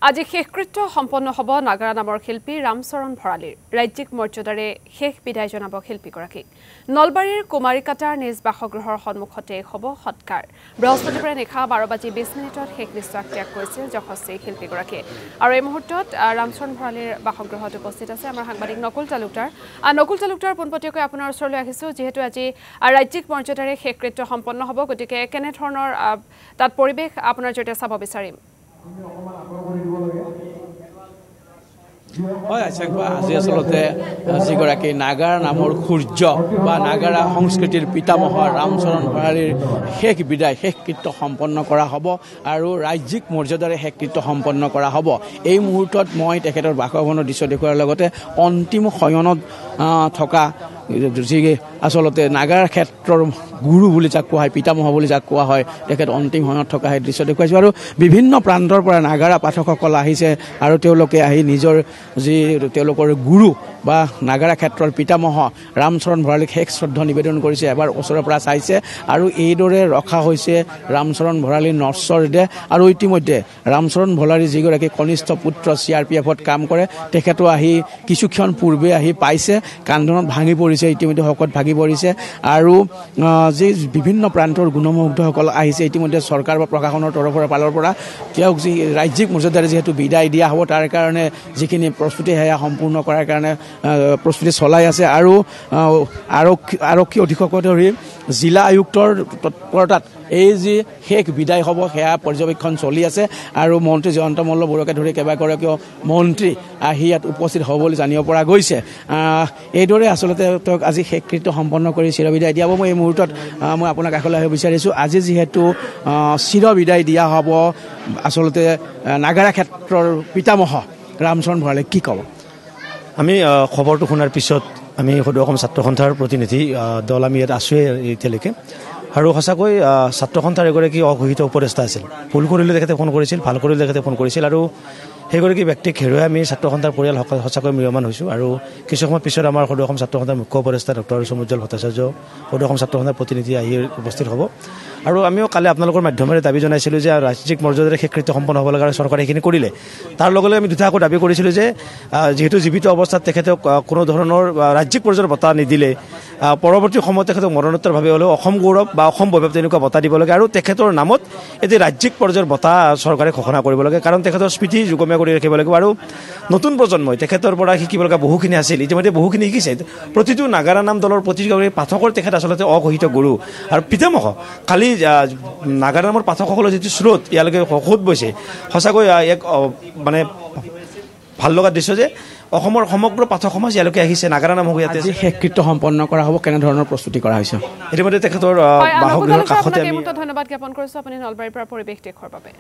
আজি শেষকৃত্য সম্পন্ন হ'ব নাগাৰা নামৰ শিল্পী ৰামচৰণ ভৰালীৰ ৰাজ্যিক মৰ্যাদাৰে শেষ বিদায় জনাব শিল্পীগৰাকীক নলবাৰীৰ কুমাৰীকাটাৰ নিজ বাসগৃহৰ সন্মুখতে হ'ব সৎকাৰ বৃহস্পতিবাৰে নিশা 12:20 মিনিটত শেষ নিশ্বাস ত্যাগ কৰিছিল যশস্বী শিল্পীগৰাকীয়ে আৰু এই মুহূৰ্তত ৰামচৰণ ভৰালীৰ বাসগৃহত উপস্থিত আছে আমাৰ সাংবাদিক নকুল তালুকদাৰ পোনপটীয়াকৈ আপোনাৰ ওচৰলৈ আহিছোঁ যিহেতু আজি ৰাজ্যিক মৰ্যাদাৰে শেষকৃত্য সম্পন্ন হ'ব গতিকে কেনে ধৰণৰ তাত পৰিৱেশ আপোনাৰ জৰিয়তে চাব বিচাৰিম আজি আসলতে যিগৰাকী নাগাৰা নামৰ সূৰ্য বা নাগাৰা সংস্কৃতিৰ পিতামহ ৰামচৰণ ভৰালীৰ শেষ বিদায় শেষকৃত্য সম্পন্ন কৰা হ'ব আৰু ৰাজ্যিক মৰ্যাদাৰে শেষকৃত্য সম্পন্ন কৰা হ'ব এই মুহূৰ্তত মই তেখেতৰ বাসভৱনৰ দৃশ্য দেখুৱাৰ লগতে অন্তিম শয়নত থকা যি আসলতে নাগাৰা ক্ষেত্ৰৰ গুৰু বুলি যাক কোৱা হয় পিতামহ বুলি যাক কোৱা হয় তেখেত অন্তিম শয়নত থকা সেই দৃশ্য দেখুৱাইছোঁ আৰু বিভিন্ন প্ৰান্তৰ পৰা নাগাৰা পাঠকসকল আহিছে আৰু তেওঁলোকে আহি নিজৰ যি তেওঁলোকৰ গুৰু বা নাগাৰা ক্ষেত্ৰৰ পিতামহ ৰামচৰণ ভৰালীক শেষ শ্ৰদ্ধা নিবেদন কৰিছে এবাৰ ওচৰৰ পৰা চাইছে আৰু এইদৰে ৰখা হৈছে ৰামচৰণ ভৰালীৰ নশ্বৰ দেহ আৰু ইতিমধ্যে ৰামচৰণ ভৰালীৰ যিগৰাকী কনিষ্ঠ পুত্ৰ CRPFত কাম কৰে তেখেতো আহি কিছুক্ষণ পূৰ্বে আহি পাইছে কান্ধনত ভাঙি পৰিছে ইতিমধ্যে শকত ভাগি পৰিছে আৰু যি বিভিন্ন প্ৰান্তৰ গুণমুগ্ধসকল আহিছে ইতিমধ্যে চৰকাৰ বা প্ৰশাসনৰ ফালৰ পৰা তেওঁক যি ৰাজ্যিক মৰ্যাদাৰে যিহেতু বিদায় দিয়া হ'ব তাৰ কাৰণে যিখিনি প্ৰস্তুতি সেয়া সম্পূৰ্ণ কৰাৰ কাৰণে প্ৰস্তুতি চলাই আছে আৰু আৰক্ষী অধীক্ষককে ধৰি জিলা আয়ুক্তৰ তৎপৰতাত এই যি শেষ বিদায় হ'ব সেয়া পৰ্যবেক্ষণ চলি আছে আৰু মন্ত্ৰী জয়ন্ত মল্ল বৰুৱাকে ধৰি কেইবাগৰাকীও মন্ত্ৰী আহি ইয়াত উপস্থিত হ'ব বুলি জানিব পৰা গৈছে এইদৰে আচলতে তেওঁক আজি শেষকৃত্য সম্পন্ন কৰি চিৰবিদায় দিয়া হ'ব মই এই মুহূৰ্তত মই আপোনাক কাষলৈ আহিব বিচাৰিছোঁ আজি যিহেতু চিৰবিদায় দিয়া হ'ব আচলতে নাগাৰা ক্ষেত্ৰৰ পিতামহ ৰামচৰণ ভৰালীক কি ক'ব আমি খবৰটো শুনাৰ পিছত আমি সদৌ অসম ছাত্ৰ সন্থাৰ প্ৰতিনিধি দল আমি ইয়াত আছোঁৱেই এতিয়ালৈকে আৰু সঁচাকৈ ছাত্ৰ সন্থাৰ এগৰাকী অঘোষিত উপদেষ্টা আছিল ভুল কৰিলে তেখেতে ফোন কৰিছিল ভাল কৰিলে তেখেতে ফোন কৰিছিল আৰু সেইগৰাকী ব্যক্তিক হেৰুৱাই আমি ছাত্ৰ সন্থাৰ পৰিয়াল সঁচাকৈ ম্ৰিয়মান হৈছোঁ আৰু কিছু সময় পিছত আমাৰ সদৌ অসম ছাত্ৰ সন্থাৰ মুখ্য উপদেষ্টা ডক্টৰ সমুজ্জ্বল ভট্টাচাৰ্য সদৌ অসম ছাত্ৰ সন্থাৰ প্ৰতিনিধি আহি উপস্থিত হ'ব আৰু আমিও কালি আপোনালোকৰ মাধ্যমেৰে দাবী জনাইছিলোঁ যে ৰাজ্যিক মৰ্যাদাৰে শেষকৃত্য সম্পন্ন হ'ব লাগে চৰকাৰে সেইখিনি কৰিলে তাৰ লগে লগে আমি দুটা আকৌ দাবী কৰিছিলোঁ যে যিহেতু জীৱিত অৱস্থাত তেখেতক কোনো ধৰণৰ ৰাজ্যিক পৰ্যায়ৰ বঁটা নিদিলে পৰৱৰ্তী সময়ত তেখেতক মৰণোত্তৰভাৱে হ'লেও অসম গৌৰৱ বা অসম বৈভৱ তেনেকুৱা বঁটা দিব লাগে আৰু তেখেতৰ নামত এটি ৰাজ্যিক পৰ্যায়ৰ বঁটা চৰকাৰে ঘোষণা কৰিব লাগে কাৰণ তেখেতৰ স্মৃতি যুগমীয়া কৰি ৰাখিব লাগিব আৰু নতুন প্ৰজন্মই তেখেতৰ পৰা শিকিব লগা বহুখিনি আছিল ইতিমধ্যে বহুখিনি শিকিছে প্ৰতিটো নাগাৰা নাম দলৰ প্ৰতিগৰাকী পাঠকৰ তেখেত আচলতে অঘোষিত গুৰু আৰু পিতামহ কালি নাগাৰা নামৰ পাঠকসকলৰ যিটো স্ৰোত ইয়ালৈকে সোঁত বৈছে সঁচাকৈ এক মানে ভাল লগা দৃশ্য যে অসমৰ সমগ্ৰ পাঠক সমাজ ইয়ালৈকে আহিছে নাগাৰা নাম ইয়াতে শেষকৃত্য সম্পন্ন কৰা হ'ব কেনেধৰণৰ প্ৰস্তুতি কৰা হৈছে ইতিমধ্যে তেখেতৰ বাসগৃহৰ কাষতে আমি ধন্যবাদ জ্ঞাপন কৰিছোঁ আপুনি নলবাৰীৰ পৰা পৰিৱেশ দেখুৱাৰ বাবে